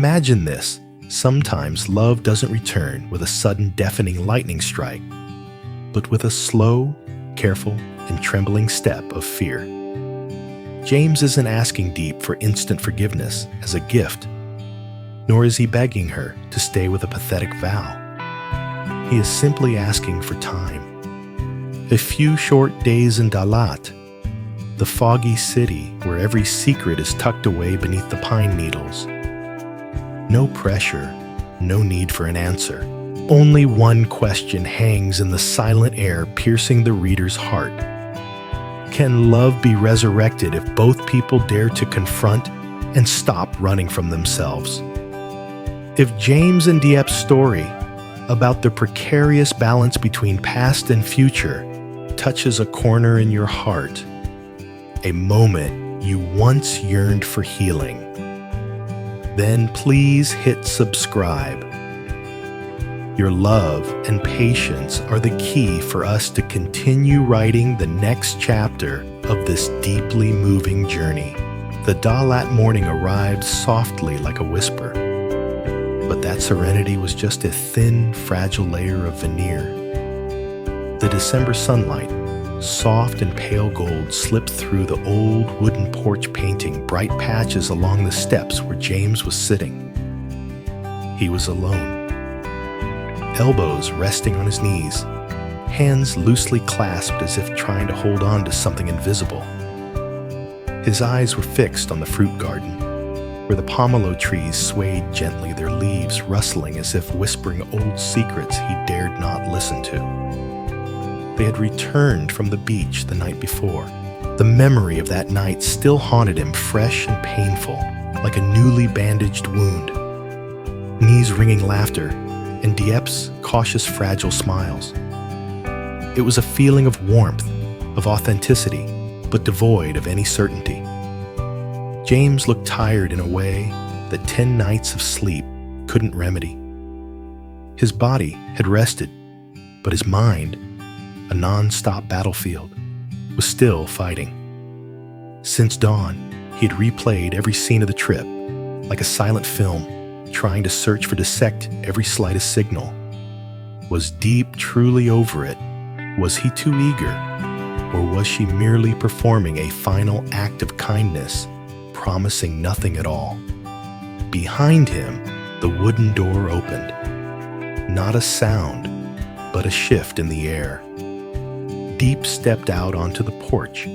Imagine this. Sometimes love doesn't return with a sudden deafening lightning strike, but with a slow, careful, and trembling step of fear. James isn't asking Diep for instant forgiveness as a gift, nor is he begging her to stay with a pathetic vow. He is simply asking for time. A few short days in Dalat, the foggy city where every secret is tucked away beneath the pine needles. No pressure, no need for an answer. Only one question hangs in the silent air, piercing the reader's heart. Can love be resurrected if both people dare to confront and stop running from themselves? If James and Diep's story about the precarious balance between past and future touches a corner in your heart, a moment you once yearned for healing, then please hit subscribe. Your love and patience are the key for us to continue writing the next chapter of this deeply moving journey. The Dalat morning arrived softly like a whisper, but that serenity was just a thin, fragile layer of veneer. The December sunlight, soft and pale gold, slipped through the old wooden porch, painting bright patches along the steps where James was sitting. He was alone. Elbows resting on his knees, hands loosely clasped as if trying to hold on to something invisible. His eyes were fixed on the fruit garden, where the pomelo trees swayed gently, their leaves rustling as if whispering old secrets he dared not listen to. They had returned from the beach the night before. The memory of that night still haunted him, fresh and painful, like a newly bandaged wound. Knees ringing laughter, and Diep's cautious, fragile smiles. It was a feeling of warmth, of authenticity, but devoid of any certainty. James looked tired in a way that 10 nights of sleep couldn't remedy. His body had rested, but his mind, a non-stop battlefield, was still fighting. Since dawn, he had replayed every scene of the trip, like a silent film, trying to search for dissect every slightest signal. Was Diep truly over it? Was he too eager? Or was she merely performing a final act of kindness, promising nothing at all? Behind him, the wooden door opened. Not a sound, but a shift in the air. Diep stepped out onto the porch,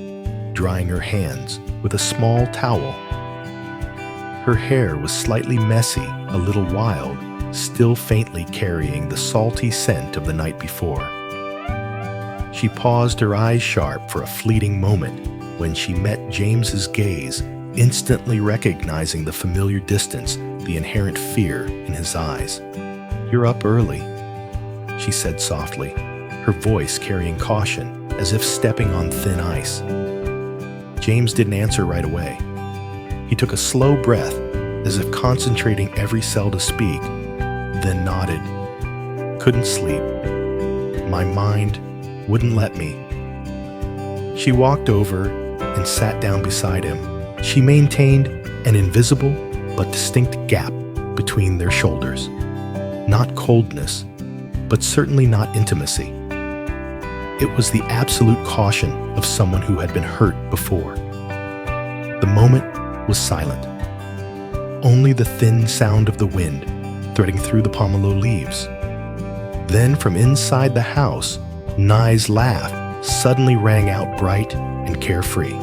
drying her hands with a small towel. Her hair was slightly messy, a little wild, still faintly carrying the salty scent of the night before. She paused, her eyes sharp for a fleeting moment when she met James's gaze, instantly recognizing the familiar distance, the inherent fear in his eyes. "You're up early," she said softly, her voice carrying caution, as if stepping on thin ice. James didn't answer right away. He took a slow breath, as if concentrating every cell to speak, then nodded. "Couldn't sleep. My mind wouldn't let me." She walked over and sat down beside him. She maintained an invisible but distinct gap between their shoulders. Not coldness, but certainly not intimacy. It was the absolute caution of someone who had been hurt before. The moment was silent. Only the thin sound of the wind threading through the pomelo leaves. Then from inside the house, Nye's laugh suddenly rang out bright and carefree.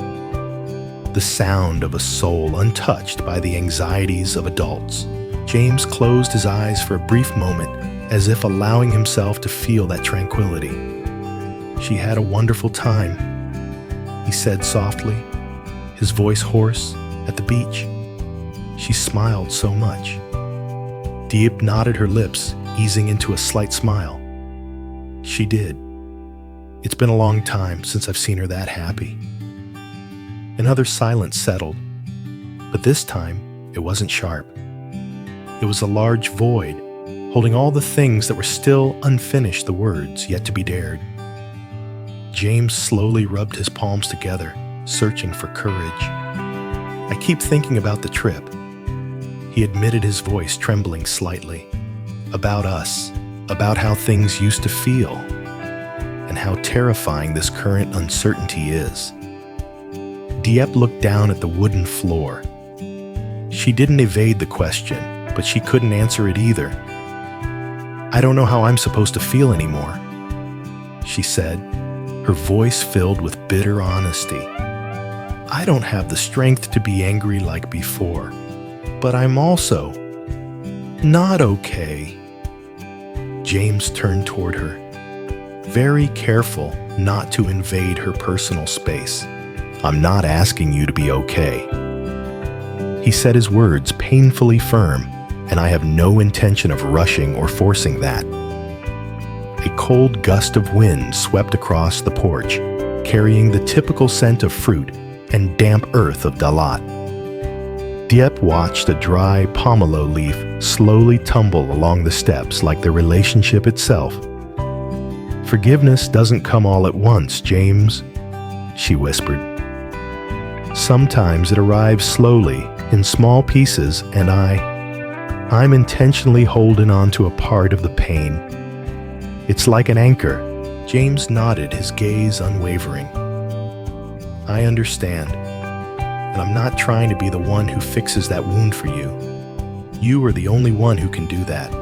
The sound of a soul untouched by the anxieties of adults. James closed his eyes for a brief moment, as if allowing himself to feel that tranquility. "She had a wonderful time," he said softly, his voice hoarse, "at the beach. She smiled so much." Diep nodded her lips, easing into a slight smile. "She did. It's been a long time since I've seen her that happy." Another silence settled, but this time it wasn't sharp. It was a large void, holding all the things that were still unfinished, the words yet to be dared. James slowly rubbed his palms together, searching for courage. "I keep thinking about the trip," He admitted, his voice trembling slightly. About us, about how things used to feel, and how terrifying this current uncertainty is. Diep looked down at the wooden floor. She didn't evade the question, but she couldn't answer it either. I don't know how I'm supposed to feel anymore, she said, her voice filled with bitter honesty. I don't have the strength to be angry like before, but I'm also not okay. James turned toward her, very careful not to invade her personal space. I'm not asking you to be okay. He said, his words painfully firm, and I have no intention of rushing or forcing that. A cold gust of wind swept across the porch, carrying the typical scent of fruit and damp earth of Dalat. Diep watched a dry pomelo leaf slowly tumble along the steps like the relationship itself. Forgiveness doesn't come all at once, James, she whispered. Sometimes it arrives slowly, in small pieces, and I'm intentionally holding on to a part of the pain. It's like an anchor. James nodded, his gaze unwavering. I understand, and I'm not trying to be the one who fixes that wound for you. You are the only one who can do that.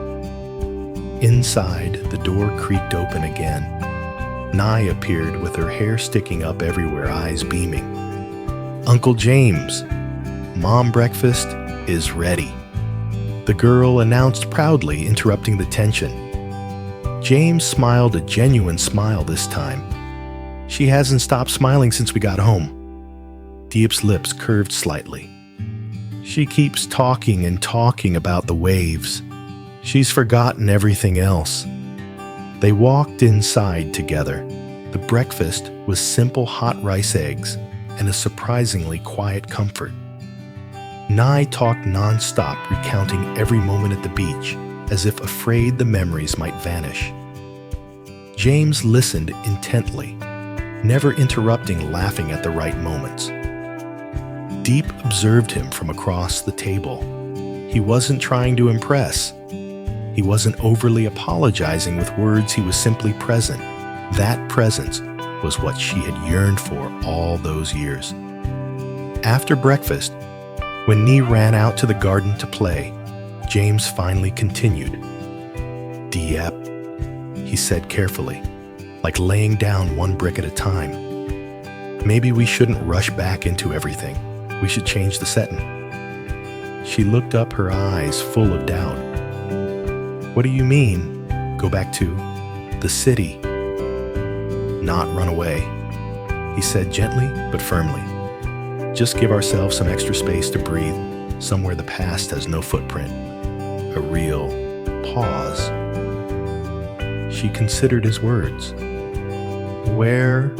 Inside, the door creaked open again. Ly appeared with her hair sticking up everywhere, eyes beaming. Uncle James, Mom breakfast is ready, the girl announced proudly, interrupting the tension. James smiled a genuine smile this time. She hasn't stopped smiling since we got home. Diep's lips curved slightly. She keeps talking and talking about the waves. She's forgotten everything else. They walked inside together. The breakfast was simple hot rice eggs and a surprisingly quiet comfort. Ly talked non-stop, recounting every moment at the beach, as if afraid the memories might vanish. James listened intently, never interrupting, laughing at the right moments. Diep observed him from across the table. He wasn't trying to impress. He wasn't overly apologizing with words, he was simply present. That presence was what she had yearned for all those years. After breakfast, when Ly ran out to the garden to play, James finally continued. Diep, he said carefully, like laying down one brick at a time. Maybe we shouldn't rush back into everything. We should change the setting. She looked up, her eyes full of doubt. What do you mean? Go back to the city? Not run away, he said gently but firmly. Just give ourselves some extra space to breathe, somewhere the past has no footprint. A real pause. She considered his words. Where?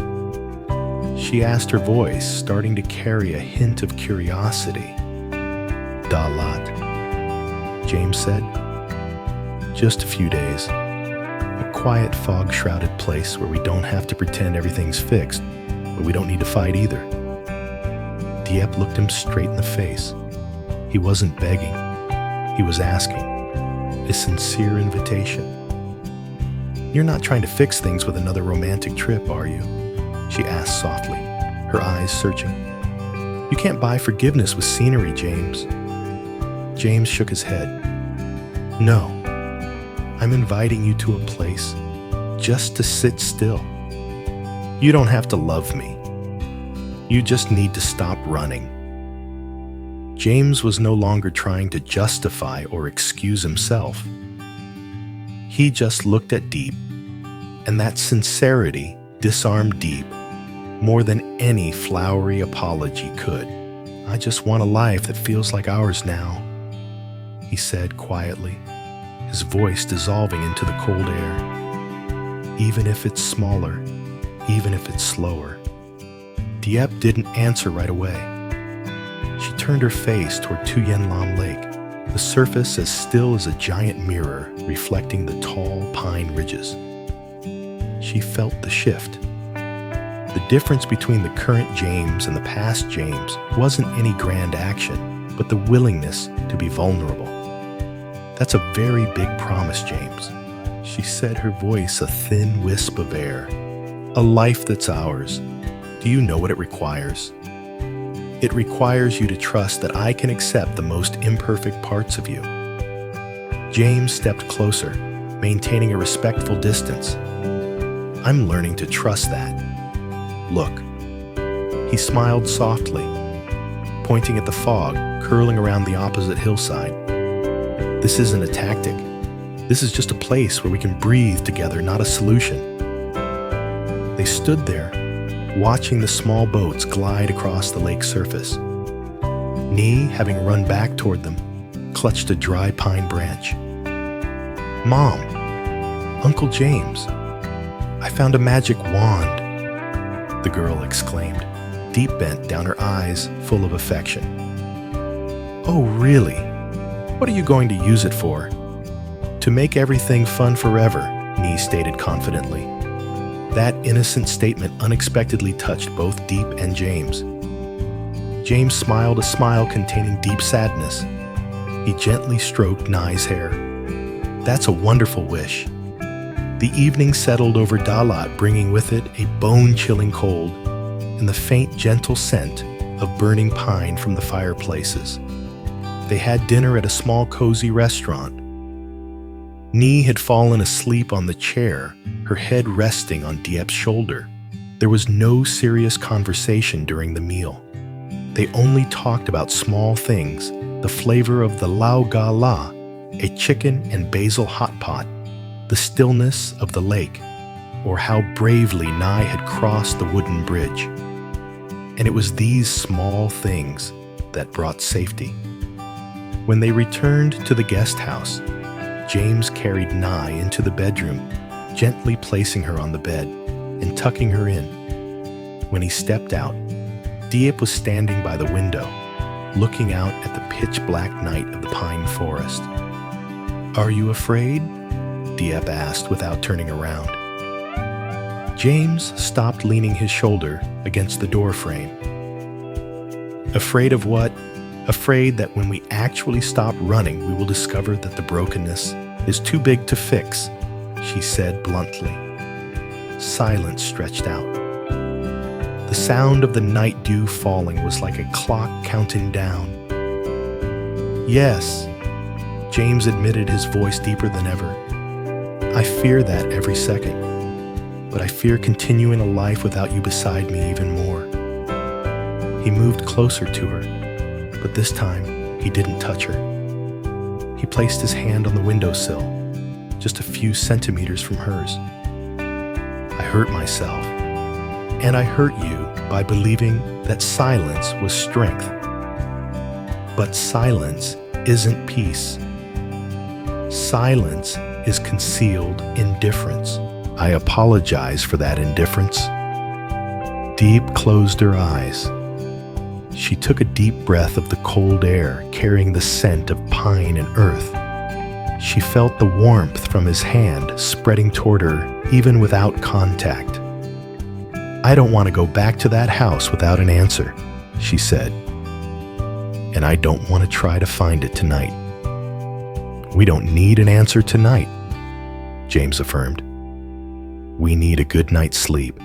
She asked, her voice starting to carry a hint of curiosity. Dalat, James said. Just a few days. A quiet, fog-shrouded place where we don't have to pretend everything's fixed, but we don't need to fight either. Diep looked him straight in the face. He wasn't begging. He was asking. A sincere invitation. You're not trying to fix things with another romantic trip, are you? She asked softly, her eyes searching. You can't buy forgiveness with scenery, James. James shook his head. No, I'm inviting you to a place just to sit still. You don't have to love me. You just need to stop running. James was no longer trying to justify or excuse himself. He just looked at Diep, and that sincerity disarmed Diep more than any flowery apology could. I just want a life that feels like ours now, he said quietly, his voice dissolving into the cold air. Even if it's smaller, even if it's slower. Diep didn't answer right away. She turned her face toward Tu Lam Lake, the surface as still as a giant mirror reflecting the tall pine ridges. She felt the shift. The difference between the current James and the past James wasn't any grand action, but the willingness to be vulnerable. That's a very big promise, James, she said, her voice a thin wisp of air. A life that's ours. Do you know what it requires? It requires you to trust that I can accept the most imperfect parts of you. James stepped closer, maintaining a respectful distance. I'm learning to trust that. Look. He smiled softly, pointing at the fog curling around the opposite hillside. This isn't a tactic. This is just a place where we can breathe together, not a solution. They stood there, watching the small boats glide across the lake's surface. Nee, having run back toward them, clutched a dry pine branch. Mom, Uncle James, I found a magic wand, the girl exclaimed, deep bent down her eyes full of affection. Oh, really? What are you going to use it for? To make everything fun forever, Nee stated confidently. That innocent statement unexpectedly touched both Diep and James. James smiled a smile containing deep sadness. He gently stroked Nye's hair. That's a wonderful wish. The evening settled over Dalat, bringing with it a bone-chilling cold and the faint, gentle scent of burning pine from the fireplaces. They had dinner at a small, cozy restaurant. Nee had fallen asleep on the chair, her head resting on Diep's shoulder. There was no serious conversation during the meal. They only talked about small things, the flavor of the lau ga la, a chicken and basil hot pot, the stillness of the lake, or how bravely Nye had crossed the wooden bridge. And it was these small things that brought safety. When they returned to the guest house, James carried Nye into the bedroom, gently placing her on the bed and tucking her in. When he stepped out, Diep was standing by the window, looking out at the pitch-black night of the pine forest. Are you afraid? Diep asked without turning around. James stopped, leaning his shoulder against the doorframe. Afraid of what? Afraid that when we actually stop running, we will discover that the brokenness is too big to fix, she said bluntly. Silence stretched out. The sound of the night dew falling was like a clock counting down. Yes, James admitted, his voice deeper than ever. I fear that every second, but I fear continuing a life without you beside me even more. He moved closer to her, but this time he didn't touch her. He placed his hand on the windowsill, just a few centimeters from hers. I hurt myself, and I hurt you by believing that silence was strength. But silence isn't peace. Silence is concealed indifference. I apologize for that indifference. Diep closed her eyes. She took a deep breath of the cold air, carrying the scent of pine and earth. She felt the warmth from his hand spreading toward her, even without contact. I don't want to go back to that house without an answer, she said. And I don't want to try to find it tonight. We don't need an answer tonight, James affirmed. We need a good night's sleep,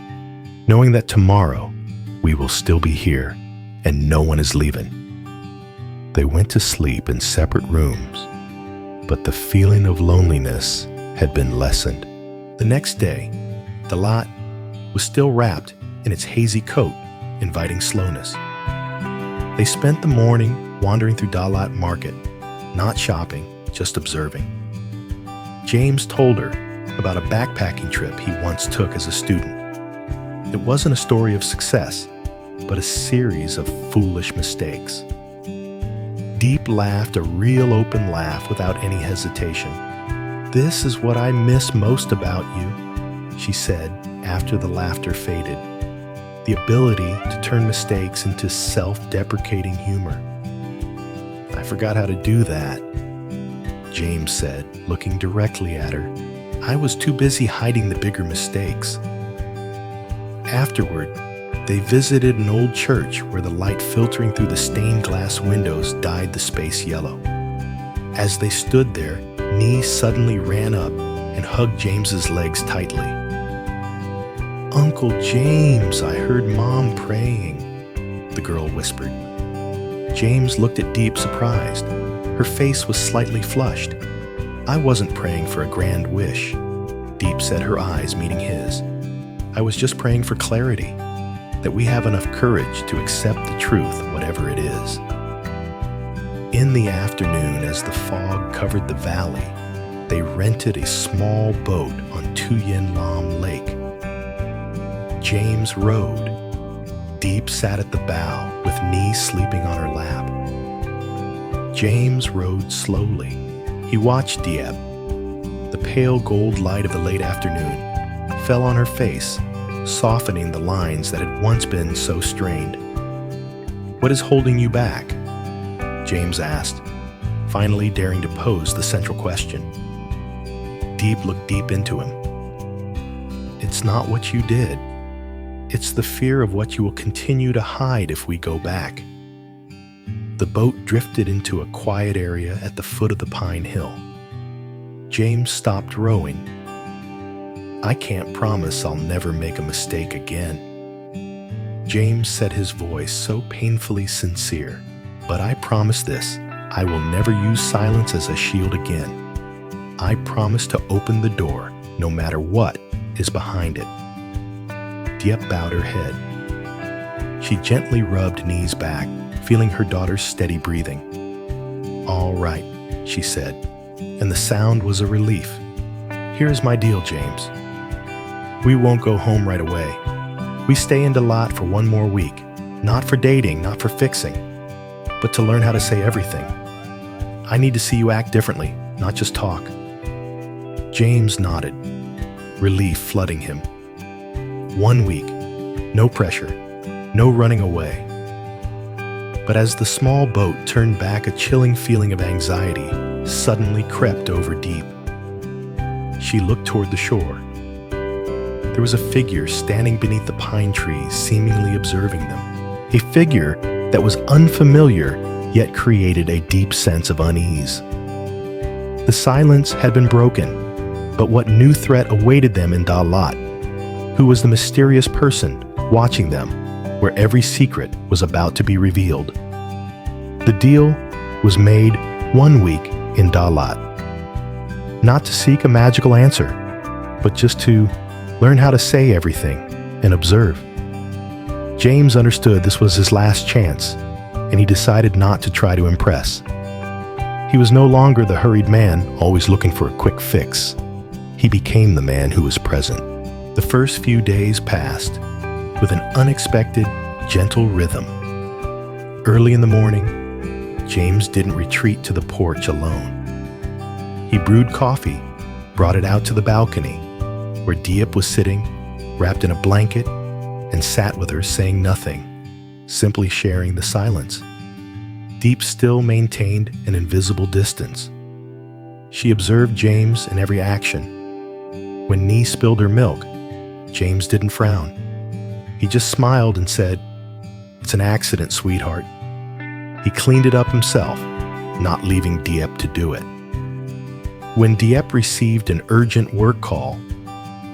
knowing that tomorrow we will still be here and no one is leaving. They went to sleep in separate rooms, but the feeling of loneliness had been lessened. The next day, Dalat was still wrapped in its hazy coat, inviting slowness. They spent the morning wandering through Dalat Market, not shopping, just observing. James told her about a backpacking trip he once took as a student. It wasn't a story of success, but a series of foolish mistakes. Diep laughed a real open laugh without any hesitation. This is what I miss most about you, she said after the laughter faded. The ability to turn mistakes into self-deprecating humor. I forgot how to do that, James said, looking directly at her. I was too busy hiding the bigger mistakes. Afterward, They visited an old church where the light filtering through the stained glass windows dyed the space yellow. As they stood there, Ly suddenly ran up and hugged James's legs tightly. "Uncle James, I heard Mom praying," the girl whispered. James looked at Diep surprised. Her face was slightly flushed. "I wasn't praying for a grand wish," Diep said, her eyes meeting his. "I was just praying for clarity, that we have enough courage to accept the truth, whatever it is." In the afternoon, as the fog covered the valley, they rented a small boat on Tu Lam Lake. James rowed. Diep sat at the bow, with Ly sleeping on her lap. James rowed slowly. He watched Diep. The pale gold light of the late afternoon fell on her face, softening the lines that had once been so strained. "What is holding you back?" James asked, finally daring to pose the central question. Diep looked deep into him. "It's not what you did. It's the fear of what you will continue to hide if we go back." The boat drifted into a quiet area at the foot of the pine hill. James stopped rowing. "I can't promise I'll never make a mistake again." James said, his voice so painfully sincere, "But I promise this, I will never use silence as a shield again. I promise to open the door, no matter what is behind it." Diep bowed her head. She gently rubbed Ly's back, feeling her daughter's steady breathing. "All right," she said, and the sound was a relief. "Here's my deal, James. We won't go home right away. We stay in Dalat for one more week, not for dating, not for fixing, but to learn how to say everything. I need to see you act differently, not just talk." James nodded, relief flooding him. 1 week, no pressure, no running away. But as the small boat turned back, a chilling feeling of anxiety suddenly crept over Diep. She looked toward the shore. There was a figure standing beneath the pine trees, seemingly observing them. A figure that was unfamiliar, yet created a deep sense of unease. The silence had been broken, but what new threat awaited them in Dalat? Who was the mysterious person watching them, where every secret was about to be revealed? The deal was made 1 week in Dalat. Not to seek a magical answer, but just to learn how to say everything and observe. James understood this was his last chance, and he decided not to try to impress. He was no longer the hurried man, always looking for a quick fix. He became the man who was present. The first few days passed with an unexpected, gentle rhythm. Early in the morning, James didn't retreat to the porch alone. He brewed coffee, brought it out to the balcony, where Diep was sitting, wrapped in a blanket, and sat with her saying nothing, simply sharing the silence. Diep still maintained an invisible distance. She observed James in every action. When Ly spilled her milk, James didn't frown. He just smiled and said, "It's an accident, sweetheart." He cleaned it up himself, not leaving Diep to do it. When Diep received an urgent work call,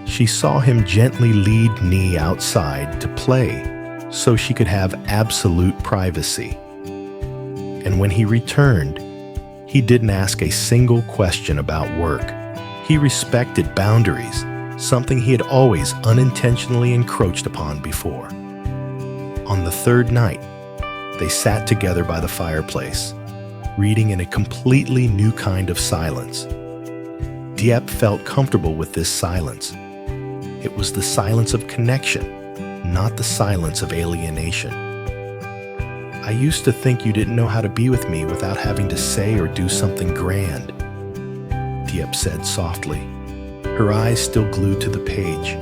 she saw him gently lead Ly outside to play so she could have absolute privacy. And when he returned, he didn't ask a single question about work. He respected boundaries, something he had always unintentionally encroached upon before. On the third night, they sat together by the fireplace, reading in a completely new kind of silence. Diep felt comfortable with this silence. It was the silence of connection, not the silence of alienation. "I used to think you didn't know how to be with me without having to say or do something grand," Diep said softly, her eyes still glued to the page.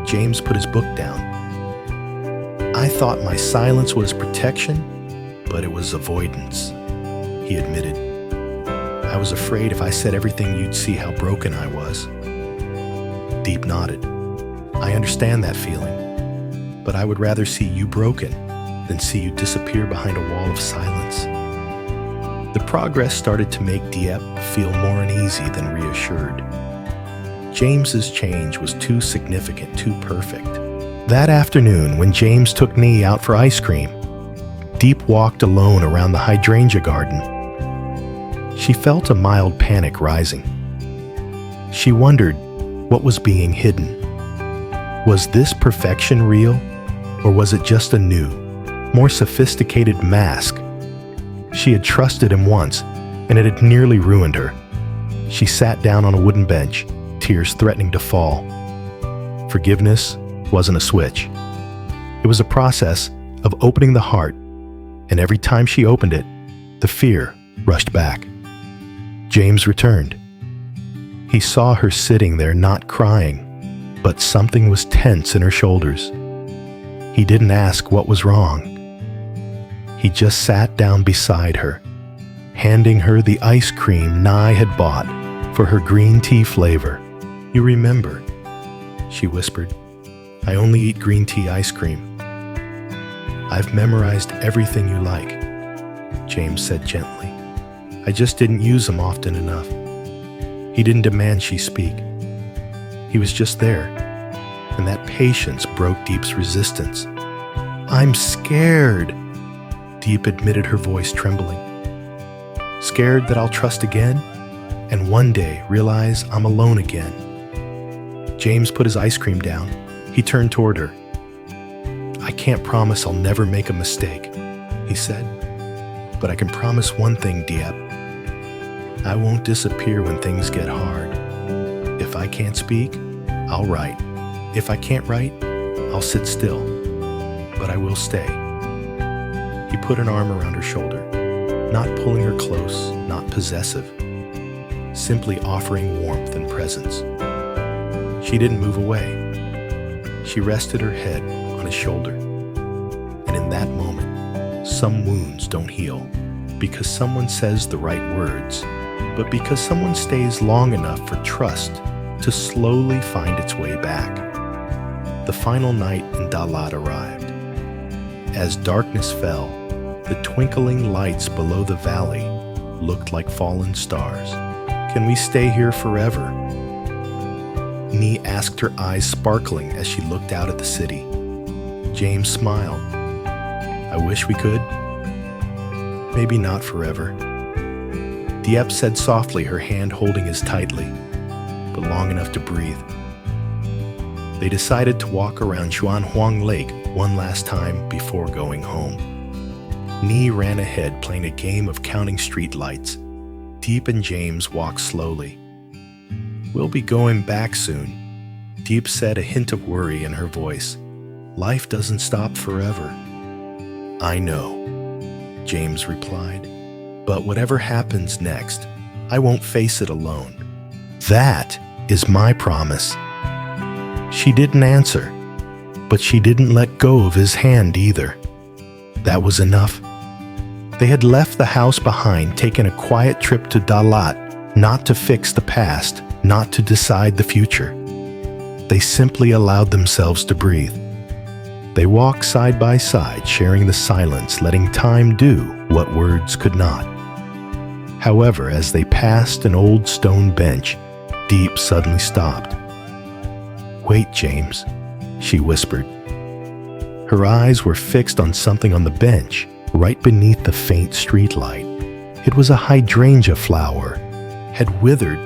James put his book down. "I thought my silence was protection, but it was avoidance," he admitted. "I was afraid if I said everything you'd see how broken I was." Diep nodded. "I understand that feeling. but I would rather see you broken than see you disappear behind a wall of silence. The progress started to make Diep feel more uneasy than reassured. James's change was too significant, too perfect. That afternoon, when James took Ly out for ice cream, Diep walked alone around the hydrangea garden. She felt a mild panic rising. She wondered what was being hidden. Was this perfection real, or was it just a new, more sophisticated mask? She had trusted him once, and it had nearly ruined her. She sat down on a wooden bench, tears threatening to fall. Forgiveness wasn't a switch. It was a process of opening the heart, and every time she opened it, the fear rushed back. James returned. He saw her sitting there not crying, but something was tense in her shoulders. He didn't ask what was wrong. He just sat down beside her, handing her the ice cream Ly had bought for her green tea flavor. "You remember," she whispered. "I only eat green tea ice cream." "I've memorized everything you like," James said gently. "I just didn't use them often enough." He didn't demand she speak. He was just there, and that patience broke Diep's resistance. "I'm scared," Diep admitted, her voice trembling. "Scared that I'll trust again, and one day realize I'm alone again." James put his ice cream down. He turned toward her. "I can't promise I'll never make a mistake," he said. "But I can promise one thing, Diep. I won't disappear when things get hard. If I can't speak, I'll write. If I can't write, I'll sit still. But I will stay." He put an arm around her shoulder, not pulling her close, not possessive, simply offering warmth and presence. She didn't move away. She rested her head on his shoulder. And in that moment, some wounds don't heal because someone says the right words, but because someone stays long enough for trust to slowly find its way back. The final night in Dalat arrived. As darkness fell, the twinkling lights below the valley looked like fallen stars. "Can we stay here forever?" Ly asked, her eyes sparkling as she looked out at the city. James smiled. "I wish we could. Maybe not forever." Diep said softly, her hand holding his tightly, but long enough to breathe. They decided to walk around Xuanhuang Lake one last time before going home. Ly ran ahead, playing a game of counting street lights. Diep and James walked slowly. "We'll be going back soon," Diep said, a hint of worry in her voice. "Life doesn't stop forever." "I know," James replied. "But whatever happens next, I won't face it alone. That is my promise." She didn't answer, but she didn't let go of his hand either. That was enough. They had left the house behind, taken a quiet trip to Dalat, not to fix the past, not to decide the future. They simply allowed themselves to breathe. They walked side by side, sharing the silence, letting time do what words could not. However, as they passed an old stone bench, Diep suddenly stopped. "Wait, James," she whispered. Her eyes were fixed on something on the bench, right beneath the faint streetlight. It was a hydrangea flower, had withered,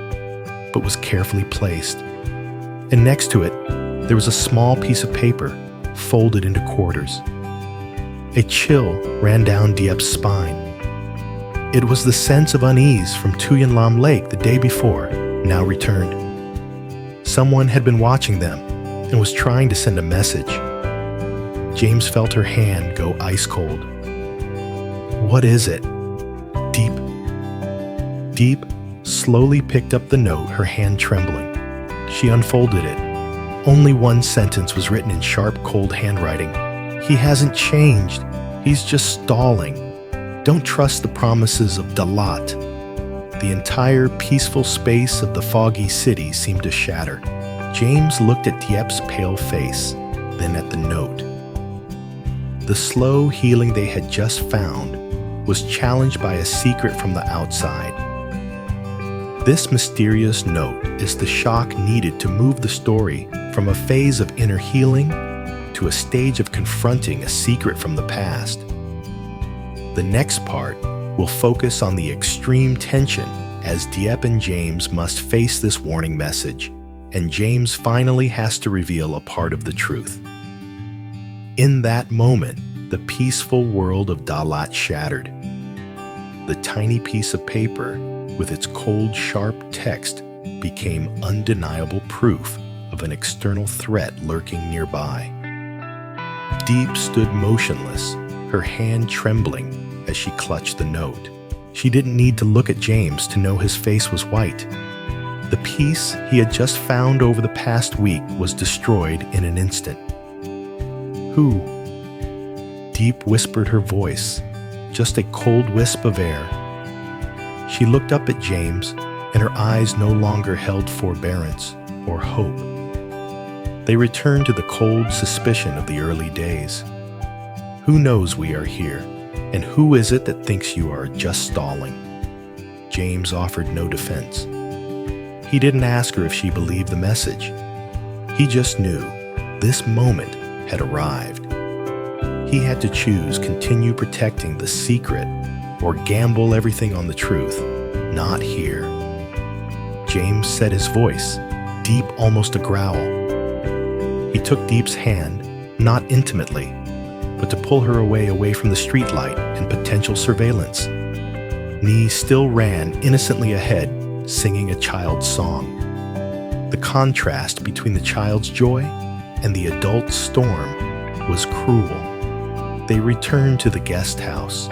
but was carefully placed. And next to it, there was a small piece of paper, folded into quarters. A chill ran down Diep's spine. It was the sense of unease from Tuyanlam Lake the day before, now returned. Someone had been watching them and was trying to send a message. James felt her hand go ice cold. "What is it?" Diep slowly picked up the note, her hand trembling. She unfolded it. Only one sentence was written in sharp, cold handwriting. "He hasn't changed. He's just stalling. Don't trust the promises of Dalat." The entire peaceful space of the foggy city seemed to shatter. James looked at Diep's pale face, then at the note. The slow healing they had just found was challenged by a secret from the outside. This mysterious note is the shock needed to move the story from a phase of inner healing to a stage of confronting a secret from the past. The next part will focus on the extreme tension as Diep and James must face this warning message, and James finally has to reveal a part of the truth. In that moment, the peaceful world of Dalat shattered. The tiny piece of paper with its cold, sharp text became undeniable proof of an external threat lurking nearby. Diep stood motionless, her hand trembling as she clutched the note. She didn't need to look at James to know his face was white. The piece he had just found over the past week was destroyed in an instant. Who? Diep whispered her voice, just a cold wisp of air. She looked up at James, and her eyes no longer held forbearance or hope. They returned to the cold suspicion of the early days. Who knows we are here, and who is it that thinks you are just stalling? James offered no defense. He didn't ask her if she believed the message. He just knew this moment had arrived. He had to choose continue protecting the secret or gamble everything on the truth, not here. James set his voice, deep, almost a growl. He took Diep's hand, not intimately, but to pull her away from the streetlight and potential surveillance. Ly still ran innocently ahead, singing a child's song. The contrast between the child's joy and the adult's storm was cruel. They returned to the guest house.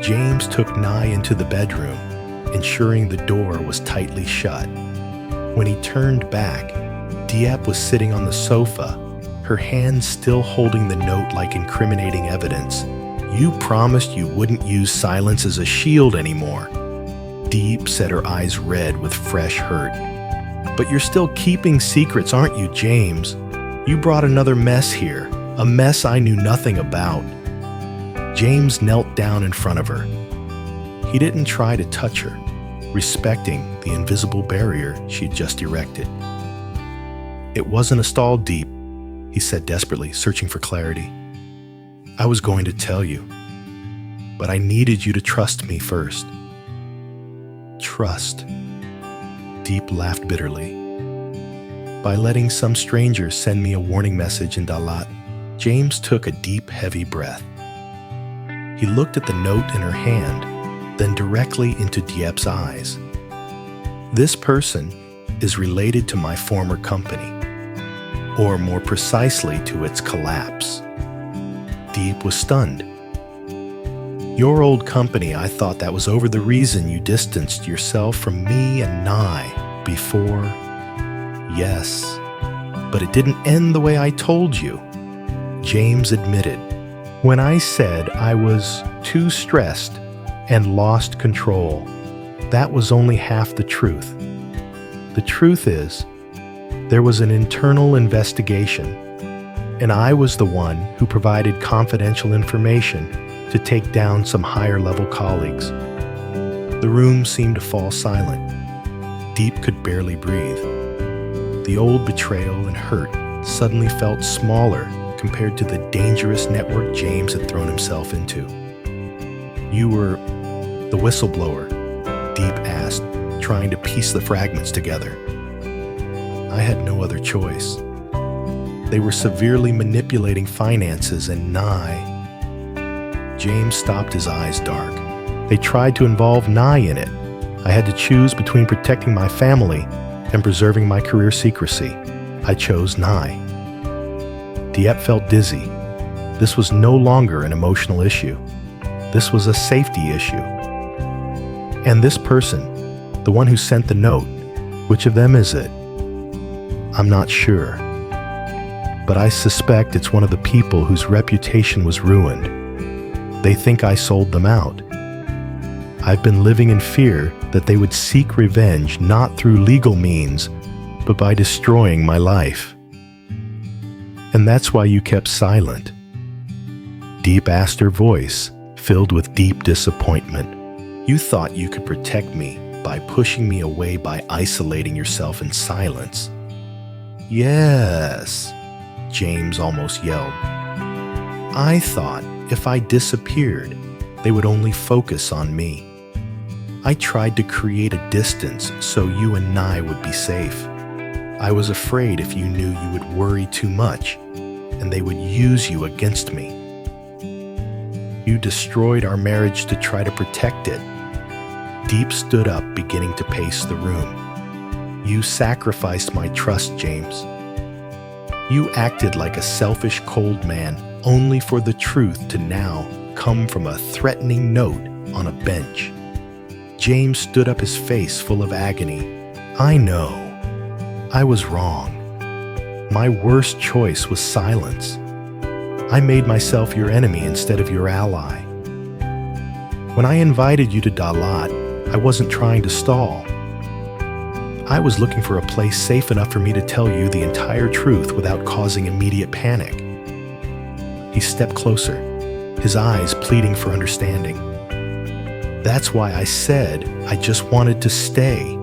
James took Ly into the bedroom, ensuring the door was tightly shut. When he turned back, Diep was sitting on the sofa, her hands still holding the note like incriminating evidence. "You promised you wouldn't use silence as a shield anymore." Diep said, her eyes red with fresh hurt. "But you're still keeping secrets, aren't you, James? You brought another mess here, a mess I knew nothing about." James knelt down in front of her. He didn't try to touch her, respecting the invisible barrier she'd just erected. "It wasn't a stall, Diep," he said desperately, searching for clarity. "I was going to tell you, but I needed you to trust me first." "Trust?" Diep laughed bitterly. "By letting some stranger send me a warning message in Dalat." James took a deep, heavy breath. He looked at the note in her hand, then directly into Diep's eyes. "This person is related to my former company, or more precisely to its collapse." Diep was stunned. "Your old company, I thought that was over the reason you distanced yourself from me and Ly before." "Yes, but it didn't end the way I told you," James admitted. "When I said I was too stressed and lost control, that was only half the truth. The truth is, there was an internal investigation, and I was the one who provided confidential information to take down some higher-level colleagues." The room seemed to fall silent. Diep could barely breathe. The old betrayal and hurt suddenly felt smaller compared to the dangerous network James had thrown himself into. "You were the whistleblower?" Diep asked, trying to piece the fragments together. "I had no other choice. They were severely manipulating finances and Ly." James stopped, his eyes dark. "They tried to involve Ly in it. I had to choose between protecting my family and preserving my career secrecy. I chose Ly." Diep felt dizzy. This was no longer an emotional issue. This was a safety issue. "And this person, the one who sent the note, which of them is it?" "I'm not sure, but I suspect it's one of the people whose reputation was ruined. They think I sold them out. I've been living in fear that they would seek revenge not through legal means, but by destroying my life. And that's why you kept silent." Diep asked, her voice filled with deep disappointment. You thought you could protect me by pushing me away, by isolating yourself in silence. Yes, James almost yelled. I thought if I disappeared, they would only focus on me. I tried to create a distance so you and I would be safe. I was afraid if you knew you would worry too much and they would use you against me. You destroyed our marriage to try to protect it. Diep stood up, beginning to pace the room. You sacrificed my trust, James. You acted like a selfish, cold man, only for the truth to now come from a threatening note on a bench. James stood up, his face full of agony. I know. I was wrong. My worst choice was silence. I made myself your enemy instead of your ally. When I invited you to Dalat, I wasn't trying to stall. I was looking for a place safe enough for me to tell you the entire truth without causing immediate panic. He stepped closer, his eyes pleading for understanding. That's why I said I just wanted to stay.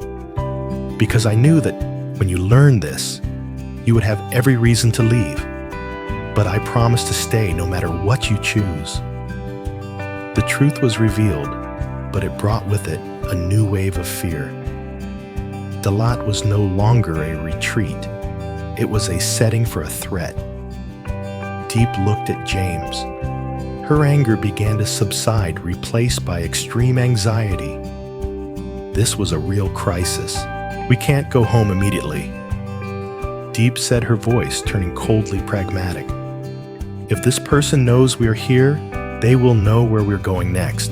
Because I knew that when you learned this, you would have every reason to leave. But I promised to stay no matter what you choose. The truth was revealed, but it brought with it a new wave of fear. Dalat was no longer a retreat. It was a setting for a threat. Diep looked at James. Her anger began to subside, replaced by extreme anxiety. This was a real crisis. We can't go home immediately. Diep said, her voice turning coldly pragmatic. If this person knows we're here, they will know where we're going next.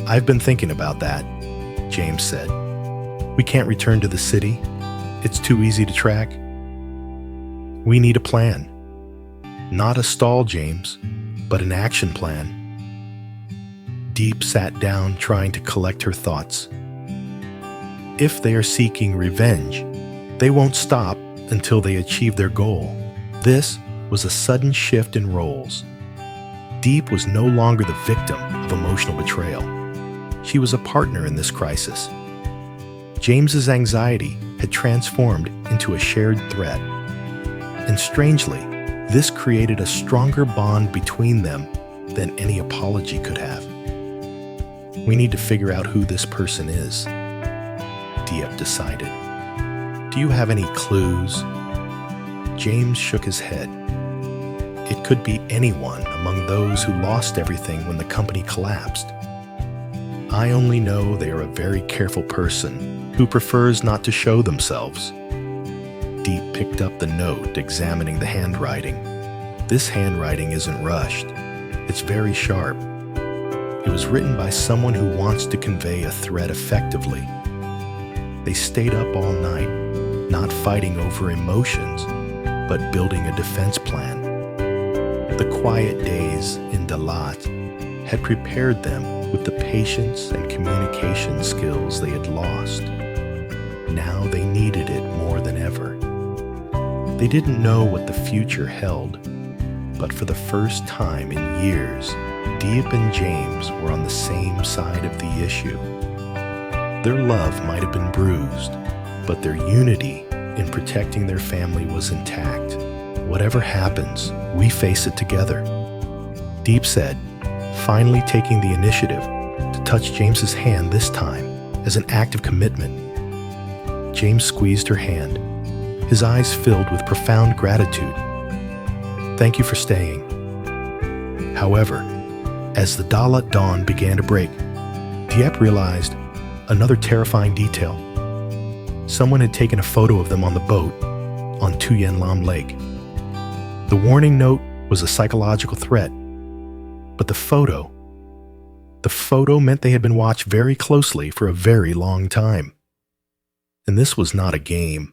I've been thinking about that, James said. We can't return to the city. It's too easy to track. We need a plan. Not a stall, James, but an action plan. Diep sat down, trying to collect her thoughts. If they are seeking revenge, they won't stop until they achieve their goal. This was a sudden shift in roles. Diep was no longer the victim of emotional betrayal. She was a partner in this crisis. James's anxiety had transformed into a shared threat. And strangely, this created a stronger bond between them than any apology could have. We need to figure out who this person is, Diep decided. Do you have any clues? James shook his head. It could be anyone among those who lost everything when the company collapsed. I only know they are a very careful person who prefers not to show themselves. Diep picked up the note, examining the handwriting. This handwriting isn't rushed. It's very sharp. It was written by someone who wants to convey a threat effectively. They stayed up all night, not fighting over emotions, but building a defense plan. The quiet days in Dalat had prepared them with the patience and communication skills they had lost. Now they needed it more than ever. They didn't know what the future held, but for the first time in years, Diep and James were on the same side of the issue. Their love might have been bruised, but their unity in protecting their family was intact. Whatever happens, we face it together, Diep said, finally taking the initiative to touch James's hand, this time as an act of commitment. James squeezed her hand, his eyes filled with profound gratitude. Thank you for staying. However, as the Dalat dawn began to break, Diep realized another terrifying detail. Someone had taken a photo of them on the boat on Tu Lam Lake. The warning note was a psychological threat, but the photo meant they had been watched very closely for a very long time. And this was not a game.